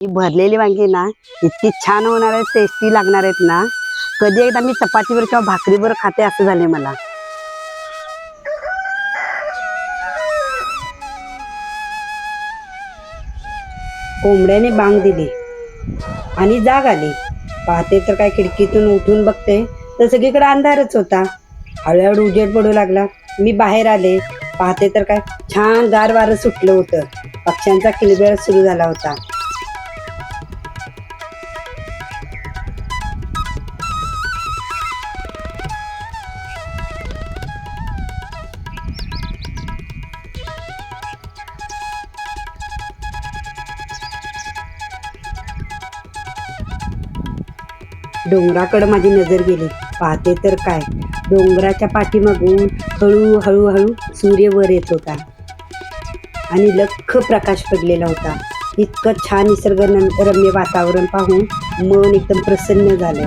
ही भरलेली वांगी ना इतकी छान होणार आहेत, टेस्टी लागणार आहेत ना. कधी एकदा मी चपातीवर किंवा भाकरीवर खाते असं झाले मला. कोंबड्याने बांग दिली आणि जाग आली. पाहते तर काय खिडकीतून उठून बघते तर सगळीकडे अंधारच होता. हळूहळू उजेड पडू लागला. मी बाहेर आले. पाहते तर काय छान गार वारं सुटलं होतं. पक्ष्यांचा किलबिल सुरू झाला होता. डोंगराकडे माझी नजर गेली. पाहते तर काय डोंगराच्या पाठीमागून हळूहळू सूर्य वर येत होता आणि लख्ख प्रकाश पडलेला होता. इतकं छान निसर्गरम्य वातावरण पाहून मन एकदम प्रसन्न झालं.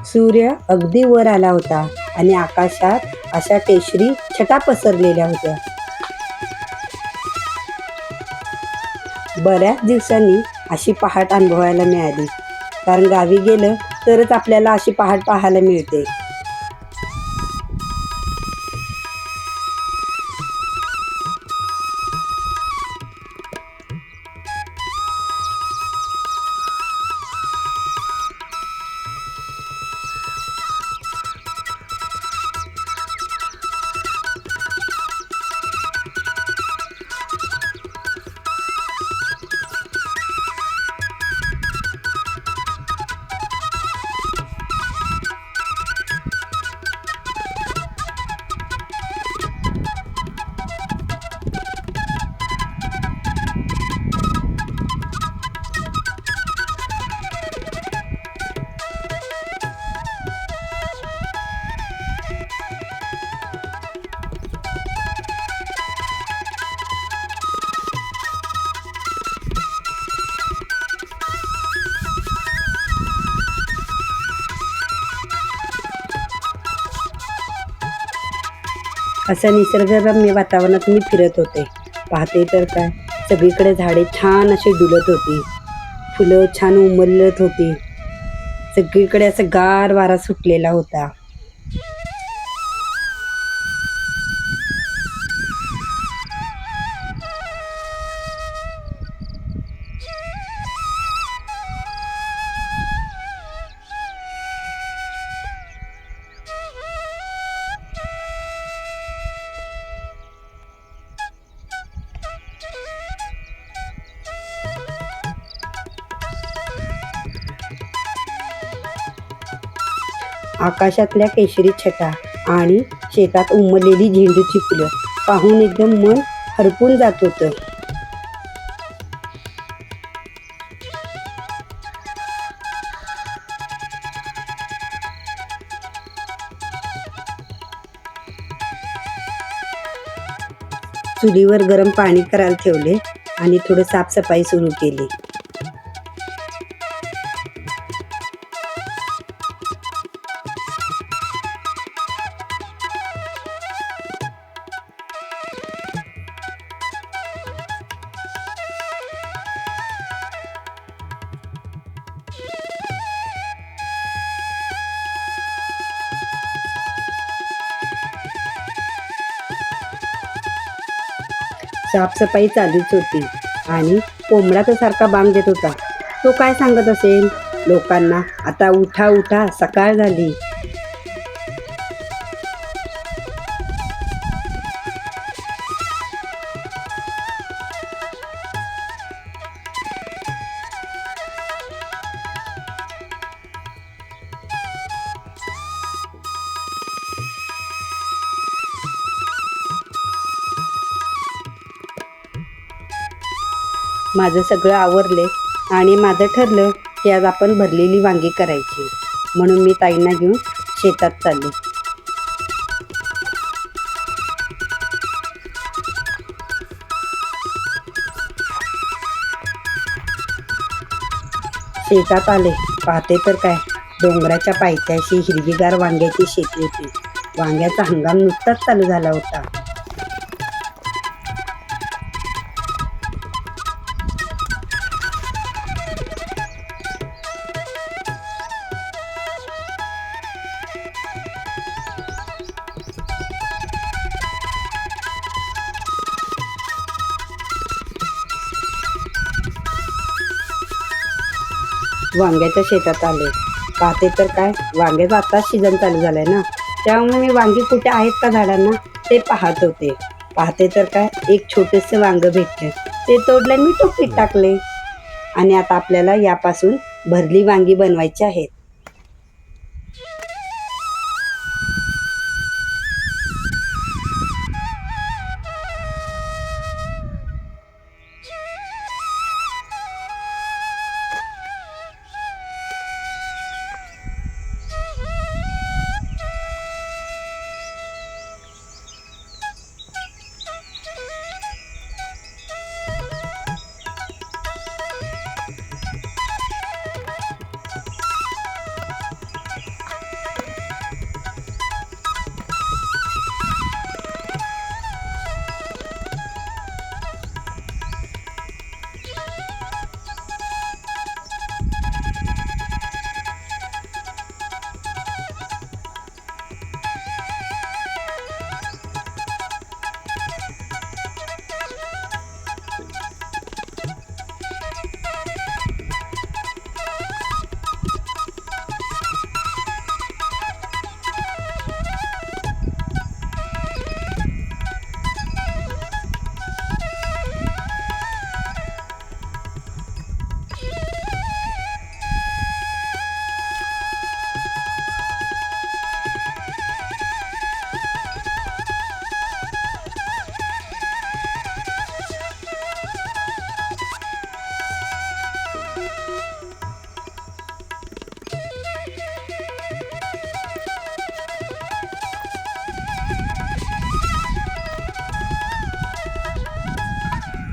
सूर्य अगदी वर आला होता आणि आकाशात अशा केशरी छटा पसरलेल्या होत्या. बऱ्याच दिवसांनी अशी पहाट अनुभवायला मिळाली, कारण गावी गेलं तरच आपल्याला अशी पहाट पाहायला मिळते. असं निसर्गरम्य वातावरणात मी फिरत होते. पाहते तर काय सगळीकडे झाडे छान अशी डुलत होती. फुलं छान उमलत होती. सगळीकडे असं गार वारा सुटलेला होता. आकाशातल्या केशरी छटा आणि शेतात उमललेली झेंडूची फुलं पाहून एकदम मन हरपून जात होतं. चुलीवर गरम पाणी करायला ठेवले आणि थोडं साफसफाई सुरू केली. साफसफाई चालूच होती आणि कोंबडा तर सारखा बांग देत होता. तो काय सांगत असेल लोकांना, आता उठा उठा सकाळ झाली. माझं सगळं आवरले आणि माझं ठरलं की आज आपण भरलेली वांगी करायची. म्हणून मी ताईंना घेऊन शेतात चालले. शेतात आले, पाहते तर काय, डोंगराच्या पायथ्याशी हिरवीगार वांग्याची शेती होती. वांग्याचा हंगाम नुकताच चालू झाला होता. वांग्याच्या शेतात आले, पाहते तर काय, वांग्याचा आताच सीझन चालू झालाय ना, त्यामुळे मी वांगी कुठे आहेत का झाडांना ते पाहत होते. पाहते तर काय, एक छोटंसं वांग भेटलं, ते तोडलं आणि मी टोपलीत टाकले. आणि आता आपल्याला यापासून भरली वांगी बनवायची आहेत.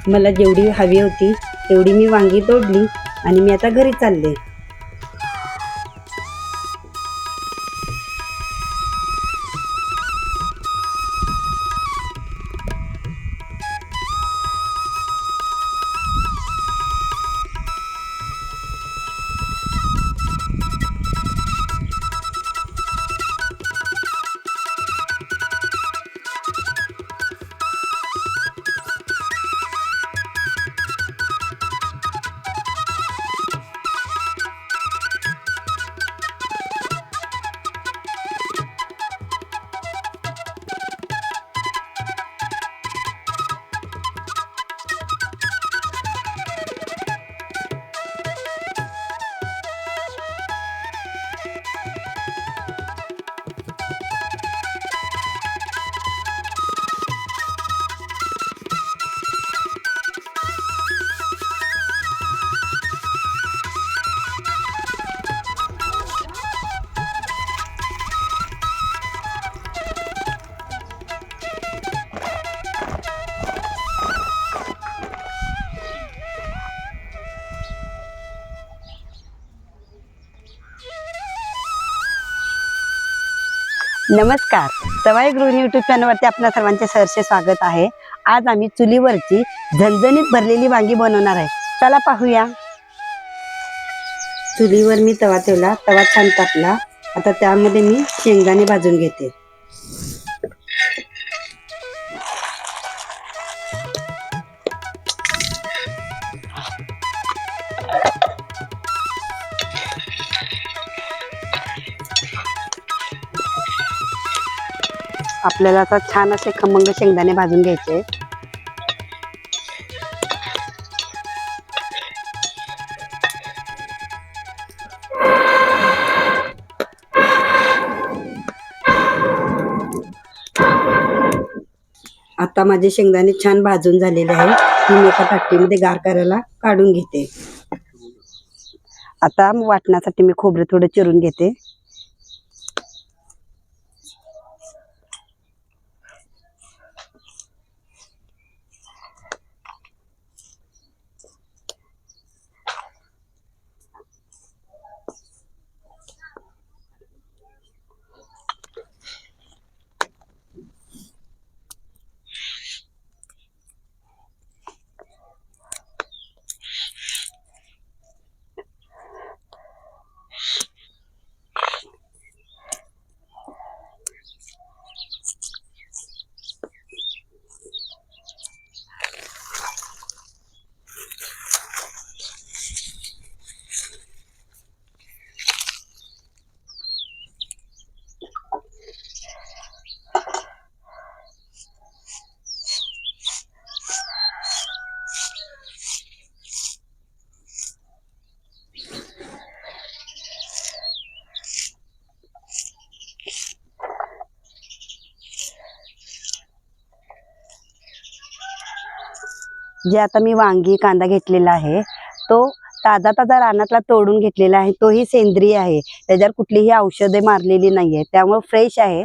मला जेवढी हवी होती तेवढी मी वांगी तोडली आणि मी आता घरी चालले. नमस्कार, सवाई गृहिणी यूट्यूब चॅनलवरती आपल्या सर्वांचे सहर्ष स्वागत आहे. आज आम्ही चुलीवरची झणझणीत भरलेली वांगी बनवणार आहे. चला पाहूया. चुलीवर मी तवा ठेवला, तवा छान तापला. आता त्यामध्ये मी शेंगदाणे भाजून घेते. आपल्याला आता छान असे खमंग शेंगदाणे भाजून घ्यायचे. आता माझे शेंगदाणे छान भाजून झालेले आहे. मी एका ताटलीमध्ये गार करायला काढून घेते. आता वाटण्यासाठी मी खोबरं थोडं चिरून घेते. जे आता मी वांगी कांदा घेतलेला आहे तो ताजा ताजा रानातला तोडून घेतलेला आहे, तोही सेंद्रिय आहे, त्याच्यावर कुठलीही औषधे मारलेली नाहीये, त्यामुळे फ्रेश आहे.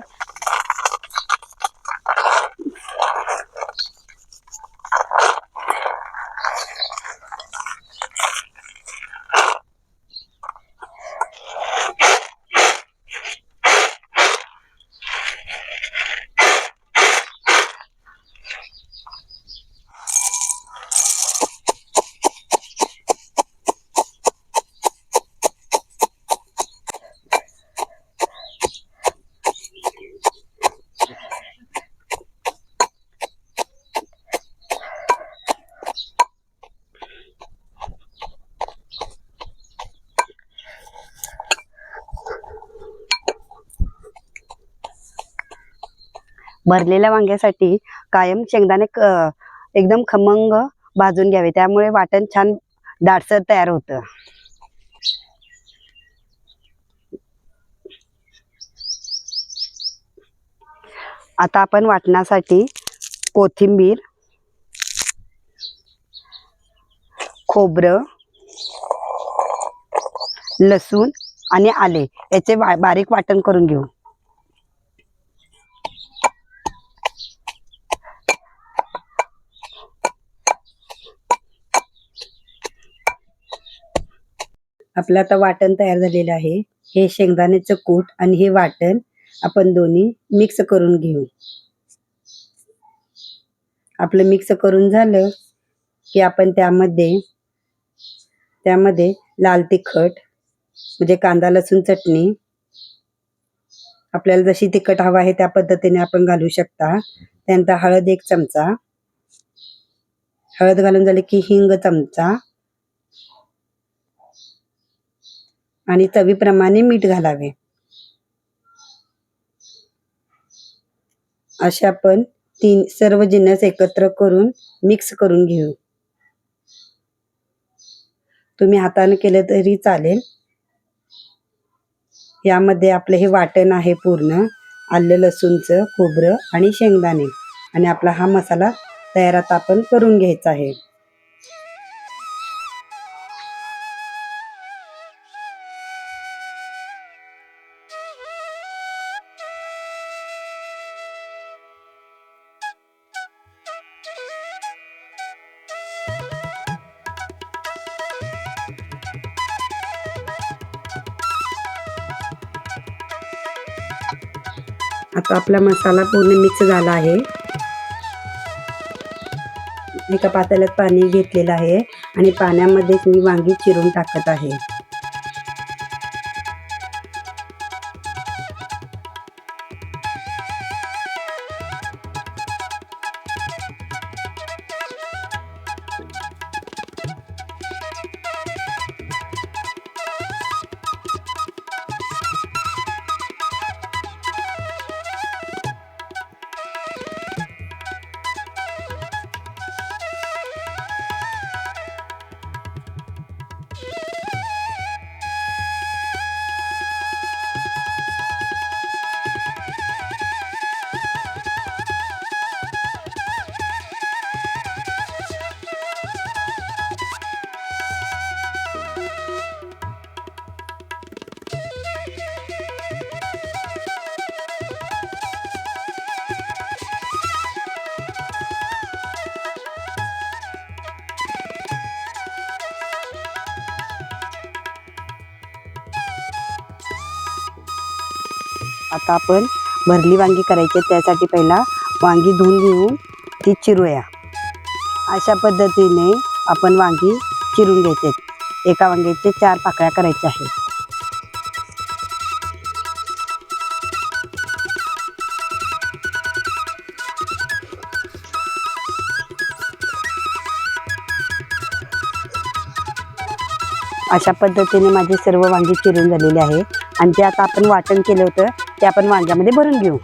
भरलेल्या वांग्यासाठी कायम शेंगदाणे एकदम खमंग भाजून घ्यावे, त्यामुळे वाटण छान दाटसर तयार होतं. आता आपण वाटणासाठी कोथिंबीर, खोबरं, लसूण आणि आले याचे बारीक वाटण करून घेऊ. आपलं आता वाटण तयार झालेलं आहे. हे शेंगदाण्याचं कूट आणि हे वाटण आपण दोन्ही मिक्स करून घेऊ. आपलं मिक्स करून झालं की आपण त्यामध्ये लाल तिखट म्हणजे कांदा लसूण चटणी, आपल्याला जशी तिखट हवा आहे त्या पद्धतीने आपण घालू शकता. त्यानंतर हळद 1 चमचा, हळद घालून झाले की हिंग चमचा आणि चवीप्रमाणे मीठ घालावे. अशा आपण सर्व जिन्नस एकत्र करून मिक्स करून घेऊ. तुम्ही हाताने केलं तरी चालेल. यामध्ये आपलं हे वाटण आहे पूर्ण आलं लसूणचं, खोबरं आणि शेंगदाणे, आणि आपला हा मसाला तयार आता आपण करून घ्यायचा आहे. आता आपला मसाला पूर्ण मिक्स झाला आहे. एका पातेल्यात पाणी घेतलेलं आहे आणि पाण्यामध्येच मी वांगी चिरून टाकत आहे. आता आपण भरली वांगी करायची, त्यासाठी पहिला वांगी धुवून घेऊन ती चिरूया. अशा पद्धतीने आपण वांगी चिरून घ्यायचे. एका वांग्याचे 4 पाकळ्या करायच्या आहेत. अशा पद्धतीने माझे सर्व वांगी चिरून झालेले आहे आणि जे आता आपण वाटण केलं होतं ते आपण वांग्यामध्ये भरून घेऊ.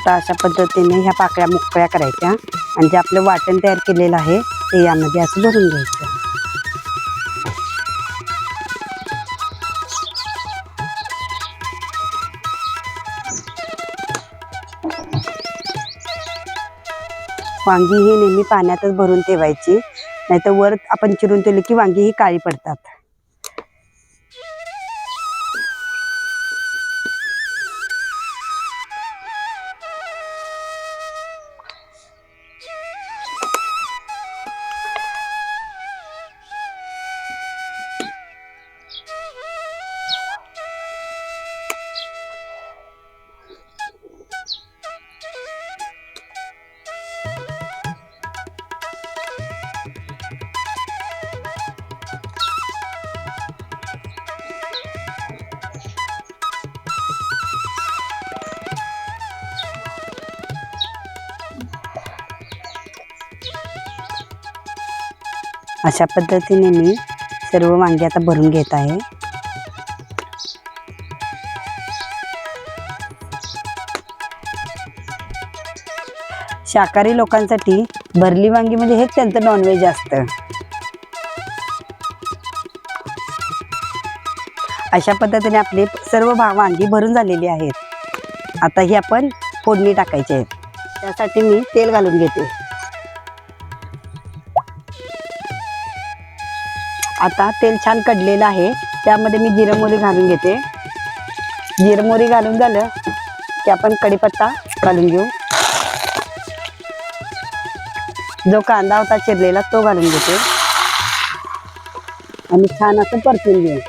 तर अशा पद्धतीने ह्या पाकळ्या मोकळ्या करायच्या. आणि जे आपलं वाटण तयार केलेलं आहे ते यामध्ये असं भरून घ्यायचं. वांगी ही नेहमी पाण्यातच भरून ठेवायची, नाहीतर वर आपण चिरून ठेवली की वांगी ही काळी पडतात. अशा पद्धतीने मी सर्व वांगी आता भरून घेत आहे. शाकाहारी लोकांसाठी भरली वांगी म्हणजे हेच त्यांचं नॉनव्हेज असतं. अशा पद्धतीने आपले सर्व वांगी भरून झालेली आहेत. आता ही आपण फोडणी टाकायची आहे. त्यासाठी मी तेल घालून घेते. आता तेल छान कडलेलं आहे, त्यामध्ये मी जिरं मोहरी घालून घेते. जिरं मोहरी घालून झालं की आपण कढीपत्ता घालून घेऊ. जो कांदा होता चिरलेला तो घालून घेते आणि छान असं परतून घेऊ.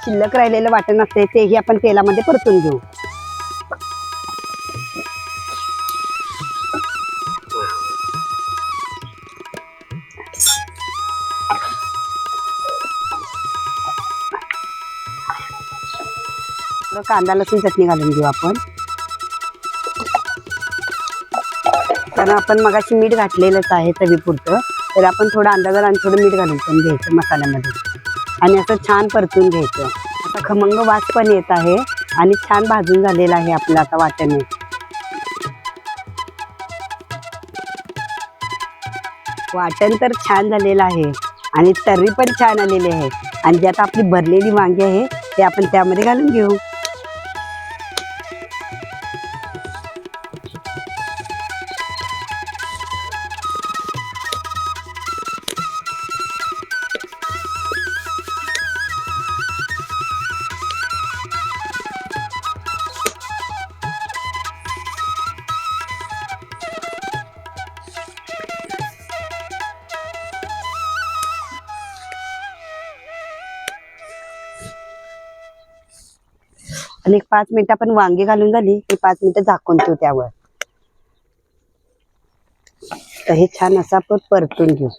शिल्लक राहिलेलं वाटण असते तेही आपण तेलामध्ये परतून घेऊ. कांदा लसूण चटणी घालून घेऊ आपण, कारण आपण मगाशी मीठ घातलेलंच आहे चवीपुरतं, तर आपण थोडं अंदाजाने आणि थोडं मीठ घालून पण घ्यायचं मसाल्यामध्ये आणि असं छान परतून घ्यायचं. आता खमंग वास पण येत आहे आणि छान भाजून झालेलं आहे आपलं आता वाटण. वाटण तर छान झालेलं आहे आणि तर्री पण छान आलेली आहे. आणि जी आता आपली भरलेली वांगी आहे ते आपण त्यामध्ये घालून घेऊ. आणि 5 मिनिटं आपण वांगी घालून झाली की 5 मिनिटं झाकून ठेवू त्यावर. तर हे छान असं आपण परतून घेऊ.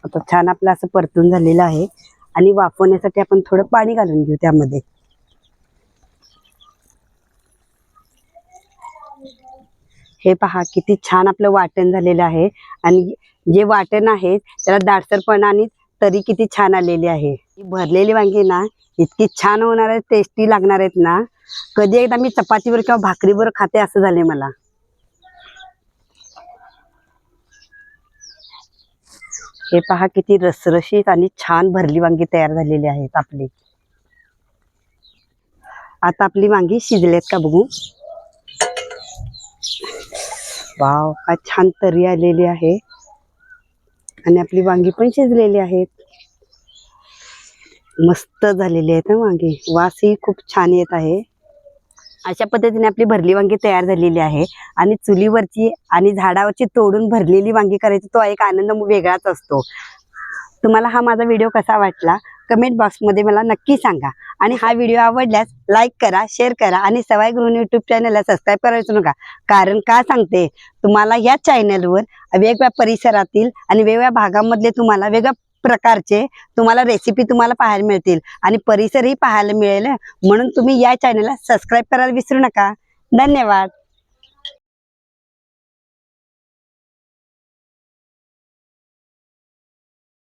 आता छान आपलं असं परतून झालेलं आहे आणि वाफवण्यासाठी आपण थोडं पाणी घालून घेऊ त्यामध्ये. हे पहा किती छान आपलं वाटण झालेलं आहे आणि जे वाटण आहे त्याला दाटसरपणा आणि तरी किती छान आलेली आहे. भरलेली वांगी ना इतकी छान होणार आहे, टेस्टी लागणार आहेत ना. कधी एकदा मी चपातीवर किंवा भाकरीवर खाते असं झाले मला. हे पहा किती रसरशीत आणि छान भरली वांगी तयार झालेली आहेत आपली. आता आपली वांगी शिजलेत का बघू. वाव, काय छान तरी आलेली आहे आणि आपली वांगी पण शिजलेली आहेत. मस्त झालेली आहेत वांगी. वासही खूप छान येत आहे. अशा पद्धतीने आपली भरली वांगी तयार झालेली आहे आणि चुलीवरची आणि झाडावरची तोडून भरलेली वांगी करायची तो एक आनंद वेगळाच असतो. तुम्हाला हा माझा व्हिडिओ कसा वाटला कमेंट बॉक्समध्ये मला नक्की सांगा. आणि हा व्हिडिओ आवडल्यास लाईक करा, शेअर करा आणि सवाई गृहिणी यूट्यूब चॅनलला सबस्क्राईब करायचं नका. कारण का सांगते, तुम्हाला या चॅनलवर वेगवेगळ्या परिसरातील आणि वेगवेगळ्या भागामधले तुम्हाला वेगळ्या प्रकारचे तुम्हाला रेसिपी तुम्हाला पाहायला मिळतील आणि परिसरही पाहायला मिळेल, म्हणून तुम्ही या चॅनलला सबस्क्राईब करायला विसरू नका. धन्यवाद.